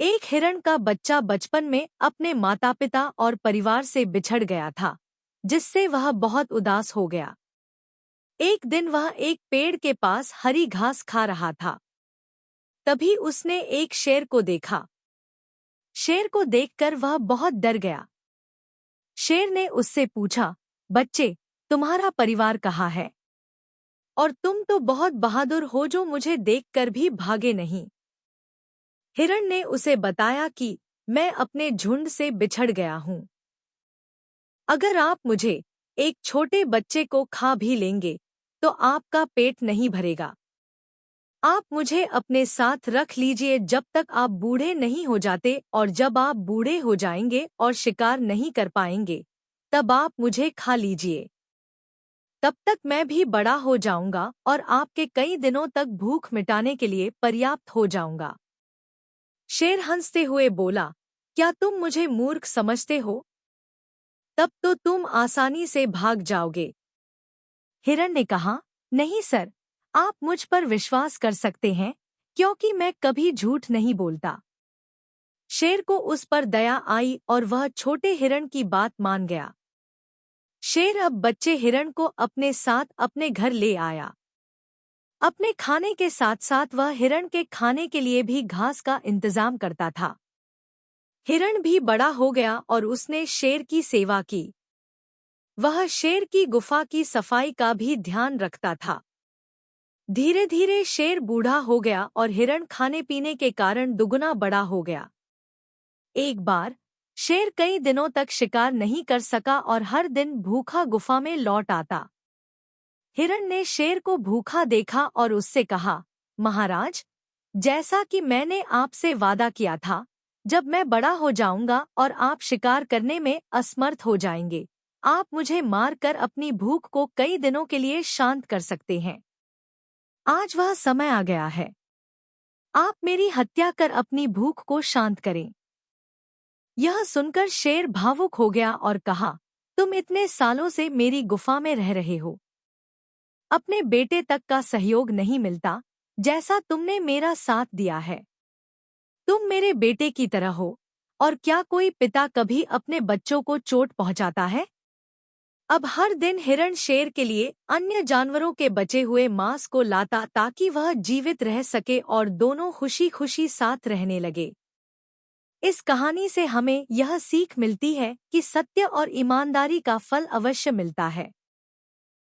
एक हिरण का बच्चा बचपन में अपने माता पिता और परिवार से बिछड़ गया था, जिससे वह बहुत उदास हो गया। एक दिन वह एक पेड़ के पास हरी घास खा रहा था। तभी उसने एक शेर को देखा। शेर को देखकर वह बहुत डर गया। शेर ने उससे पूछा, बच्चे, तुम्हारा परिवार कहाँ है? और तुम तो बहुत बहादुर हो जो मुझे देखकर भी भागे नहीं। हिरण ने उसे बताया कि मैं अपने झुंड से बिछड़ गया हूँ। अगर आप मुझे, एक छोटे बच्चे को खा भी लेंगे तो आपका पेट नहीं भरेगा। आप मुझे अपने साथ रख लीजिए जब तक आप बूढ़े नहीं हो जाते, और जब आप बूढ़े हो जाएंगे और शिकार नहीं कर पाएंगे तब आप मुझे खा लीजिए। तब तक मैं भी बड़ा हो जाऊंगा और आपके कई दिनों तक भूख मिटाने के लिए पर्याप्त हो जाऊंगा। शेर हंसते हुए बोला, क्या तुम मुझे मूर्ख समझते हो? तब तो तुम आसानी से भाग जाओगे। हिरण ने कहा, नहीं सर, आप मुझ पर विश्वास कर सकते हैं, क्योंकि मैं कभी झूठ नहीं बोलता। शेर को उस पर दया आई और वह छोटे हिरण की बात मान गया। शेर अब बच्चे हिरण को अपने साथ अपने घर ले आया। अपने खाने के साथ साथ वह हिरण के खाने के लिए भी घास का इंतजाम करता था। हिरण भी बड़ा हो गया और उसने शेर की सेवा की। वह शेर की गुफा की सफाई का भी ध्यान रखता था। धीरे धीरे शेर बूढ़ा हो गया और हिरण खाने पीने के कारण दुगुना बड़ा हो गया। एक बार शेर कई दिनों तक शिकार नहीं कर सका और हर दिन भूखा गुफा में लौट आता। हिरण ने शेर को भूखा देखा और उससे कहा, महाराज, जैसा कि मैंने आपसे वादा किया था, जब मैं बड़ा हो जाऊंगा और आप शिकार करने में असमर्थ हो जाएंगे, आप मुझे मारकर अपनी भूख को कई दिनों के लिए शांत कर सकते हैं। आज वह समय आ गया है। आप मेरी हत्या कर अपनी भूख को शांत करें। यह सुनकर शेर भावुक हो गया और कहा, तुम इतने सालों से मेरी गुफा में रह रहे हो। अपने बेटे तक का सहयोग नहीं मिलता जैसा तुमने मेरा साथ दिया है। तुम मेरे बेटे की तरह हो, और क्या कोई पिता कभी अपने बच्चों को चोट पहुंचाता है? अब हर दिन हिरण शेर के लिए अन्य जानवरों के बचे हुए मांस को लाता ताकि वह जीवित रह सके और दोनों खुशी खुशी साथ रहने लगे। इस कहानी से हमें यह सीख मिलती है कि सत्य और ईमानदारी का फल अवश्य मिलता है।